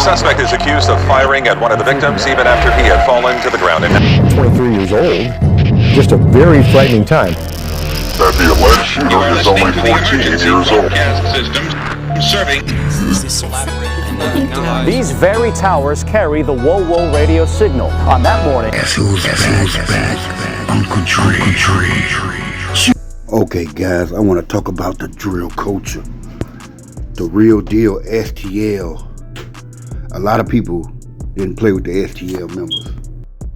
suspect is accused of firing at one of the victims even after he had fallen to the ground. 23 years old, just a very frightening time. That the alleged shooter is only 14 years old. These very towers carry the whoa-whoa radio signal. On that morning... Guess who's back? Uncle Dre. Okay, guys, I want to talk about the drill culture. The real deal STL. A lot of people didn't play with the STL members.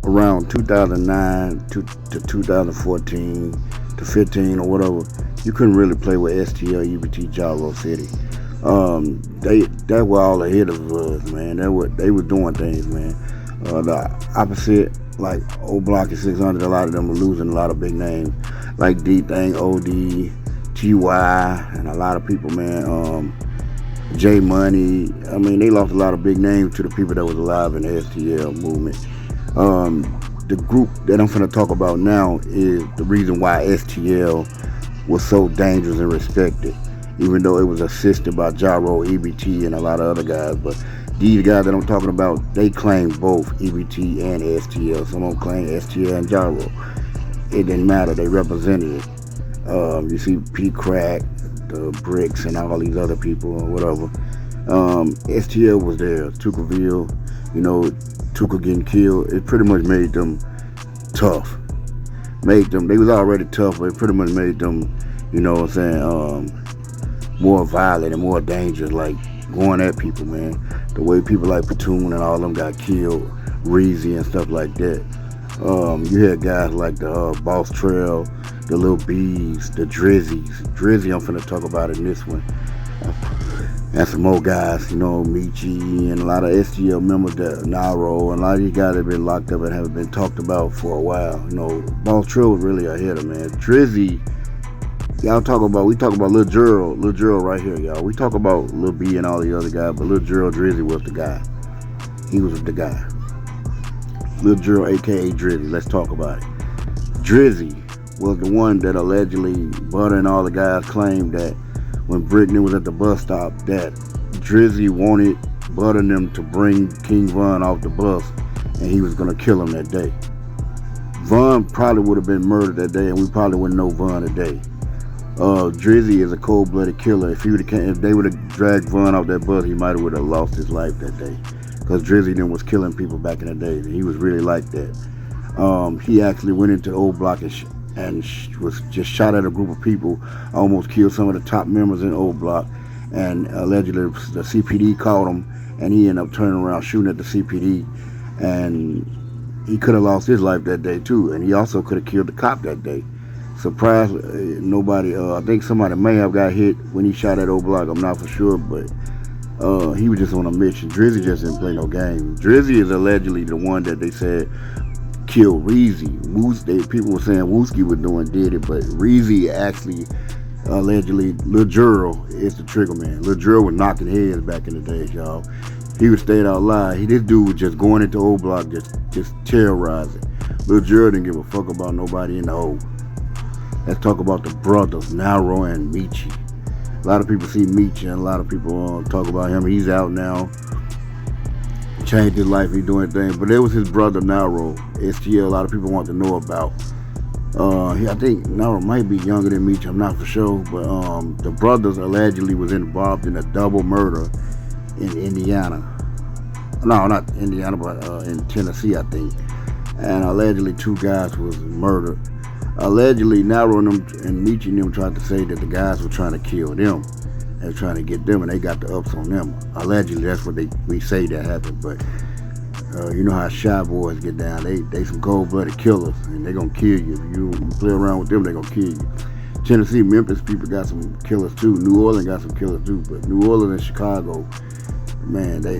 Around 2009 to 2014 to 15 or whatever, you couldn't really play with STL, UBT, Jaro City. That were all the hitters was, man. They were doing things, man. The opposite, like O Block and 600, a lot of them were losing a lot of big names, like D-Thing, OD, TY, and a lot of people, man. J Money. I mean, they lost a lot of big names to the people that was alive in the STL movement. The group that I'm finna talk about now is the reason why STL was so dangerous and respected, even though it was assisted by Jaro, EBT, and a lot of other guys. But these guys that I'm talking about, they claim both EBT and STL. Some of them claim STL and Jaro. It didn't matter. They represented it. You see P Crack, the Bricks, and all these other people or whatever. STL was there. Tuckerville, Tucker getting killed. It pretty much made them tough. They was already tough, but it pretty much made them, more violent and more dangerous, like going at people, man. The way people like Platoon and all of them got killed, Reezy and stuff like that. You had guys like the Boss Trail, the Lil B's, the Drizzies. Drizzy, I'm finna talk about in this one. And some more guys, Michi, and a lot of STL members that Naro, and a lot of these guys have been locked up and haven't been talked about for a while. Boss Trail was really a hitter, man. Drizzy, we talk about Lil Jaro right here, y'all. We talk about Lil B and all the other guys, but Lil Jaro Drizzy was the guy. He was the guy. Lil Jaro, aka Drizzy. Let's talk about it. Drizzy was the one that allegedly Butter and all the guys claimed that when Brittany was at the bus stop, that Drizzy wanted Butter and them to bring King Von off the bus, and he was gonna kill him that day. Von probably would have been murdered that day, and we probably wouldn't know Von today. Drizzy is a cold-blooded killer. If they would have dragged Von off that bus, he might have lost his life that day. Because Drizzy then was killing people back in the day. He was really like that. He actually went into the old block and was just shot at a group of people, almost killed some of the top members in old block, and allegedly the CPD caught him, and he ended up turning around shooting at the CPD, and he could have lost his life that day too, and he also could have killed the cop that day. Surprise, nobody, I think somebody may have got hit when he shot at old block, I'm not for sure, but he was just on a mission. Drizzy just didn't play no game. Drizzy is allegedly the one that they said killed Reezy. People were saying Wooski did it, but Reezy actually, allegedly, Lil Jaro is the trigger man. Lil Jaro was knocking heads back in the days, y'all. He was staying out live. This dude was just going into old block, just terrorizing. Lil Jaro didn't give a fuck about nobody in the old. Let's talk about the brothers, Naro and Michi. A lot of people see Michi, and a lot of people talk about him. He's out now. Changed his life, he's doing things. But there was his brother Naro, STL, a lot of people want to know about. I think Naro might be younger than Michi, I'm not for sure. But the brothers allegedly was involved in a double murder in Indiana. No, not Indiana, but in Tennessee, I think. And allegedly 2 guys was murdered. Allegedly, Naro and Michi and them tried to say that the guys were trying to kill them. They were trying to get them, and they got the ups on them. Allegedly, that's what we say that happened. But you know how shy boys get down. They some cold-blooded killers, and they gonna kill you. If you play around with them, they gonna kill you. Tennessee, Memphis people got some killers too. New Orleans got some killers too. But New Orleans and Chicago, man, they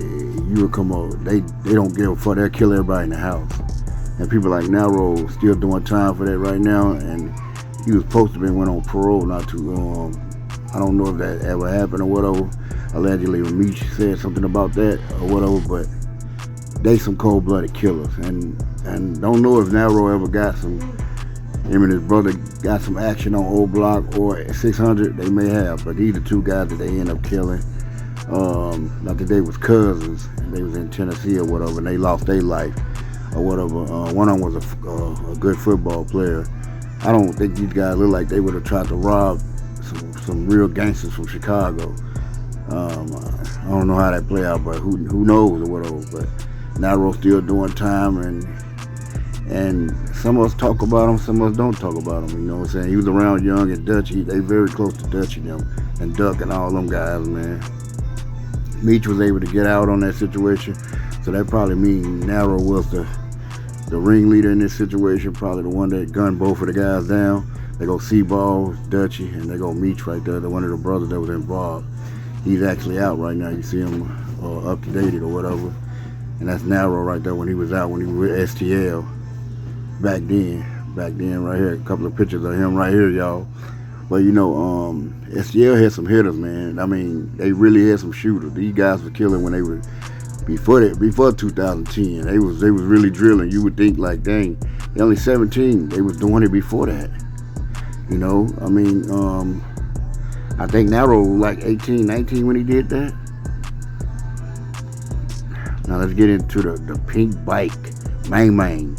don't give a fuck. They'll kill everybody in the house. And people like Naro still doing time for that right now, and he was supposed to be went on parole not too long. I don't know if that ever happened or whatever. Allegedly, Michi said something about that or whatever, but they some cold-blooded killers, and don't know if Naro ever got him and his brother got some action on Old Block or 600. They may have, but these are 2 guys that they end up killing. Not that they was cousins, and they was in Tennessee or whatever, and they lost their life or whatever. One of them was a good football player. I don't think these guys look like they would have tried to rob some real gangsters from Chicago. I don't know how that play out, but who knows or whatever. But Jaro still doing time, and some of us talk about him, some of us don't talk about him. You know what I'm saying? He was around Young and Dutchy. They very close to Dutchy them and Duck and all them guys, man. Meach was able to get out on that situation, so that probably means Jaro was the ringleader in this situation, probably the one that gunned both of the guys down. They go Seaball, Dutchy, and they go Meach right there, the one of the brothers that was involved. He's actually out right now. You see him up to date or whatever. And that's Jaro right there when he was out, when he was with STL back then right here. A couple of pictures of him right here, y'all. But you know, STL had some hitters, man. I mean, they really had some shooters. These guys were killing when they were before 2010. They was really drilling. You would think like, dang, they only 17. They was doing it before that. You know, I mean, I think Jaro like 18, 19 when he did that. Now let's get into the pink bike, Mang.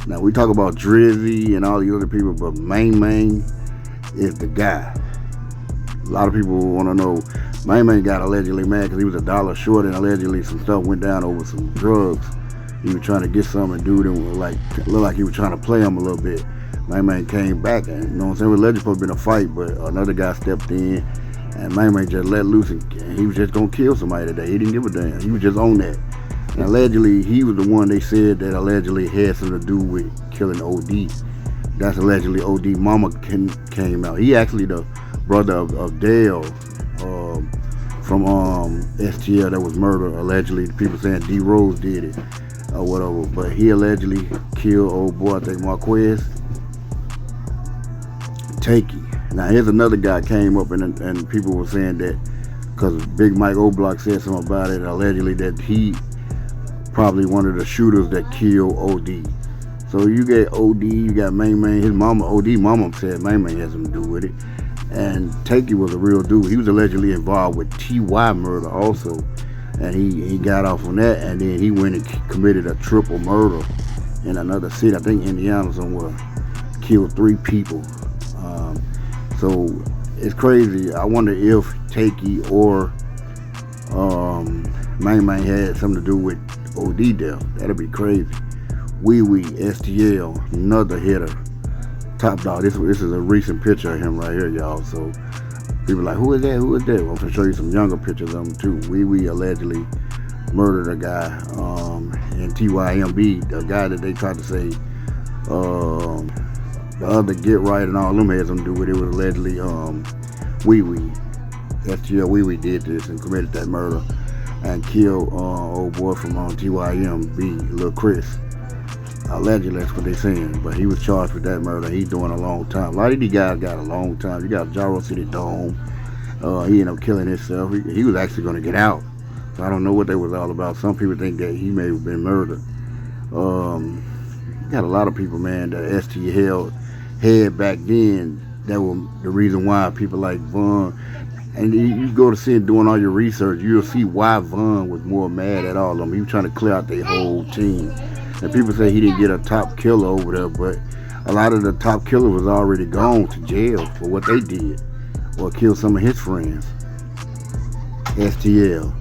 Now we talk about Drizzy and all the other people, but Mang is the guy. A lot of people want to know. Mang got allegedly mad because he was $1 short, and allegedly some stuff went down over some drugs. He was trying to get some, and dude looked like he was trying to play him a little bit. Mang came back, and you know what I'm saying? It was allegedly supposed to been a fight, but another guy stepped in, and Mang just let loose, and he was just gonna kill somebody today. He didn't give a damn. He was just on that. And allegedly, he was the one they said that allegedly had something to do with killing OD. That's allegedly OD mama came out. He actually the brother of Dale from STL that was murdered. Allegedly, people saying D Rose did it or whatever. But he allegedly killed old boy, I think Marquez. Takey. Now here's another guy came up and people were saying that because Big Mike O'Block said something about it, allegedly that he probably one of the shooters that killed OD. So you get OD, you got Mang, his mama, OD mama said Mang has something to do with it. And Takey was a real dude. He was allegedly involved with TY murder also. And he got off on that, and then he went and committed a triple murder in another city, I think Indiana somewhere. Killed 3 people. So it's crazy. I wonder if Takey or Mang had something to do with OD death. That'd be crazy. Wee STL, another hitter. Top dog. This is a recent picture of him right here, y'all. So people are like, who is that? Who is that? Well, I'm gonna show you some younger pictures of him too. Wee allegedly murdered a guy in TYMB, the guy that they tried to say the other Get Right and all them had something to do with it. Was allegedly STL Wee did this and committed that murder and killed old boy from TYMB, Lil Chris. Allegedly, that's what they saying, but he was charged with that murder. He's doing a long time. A lot of these guys got a long time. You got Jaro City Dome. He ended up killing himself. He was actually going to get out. So I don't know what that was all about. Some people think that he may have been murdered. Got a lot of people, man, that STL had back then. That was the reason why people like Von. And you go to see him doing all your research, you'll see why Von was more mad at all of them. He was trying to clear out their whole team. And people say he didn't get a top killer over there, but a lot of the top killer was already gone to jail for what they did or killed some of his friends. STL.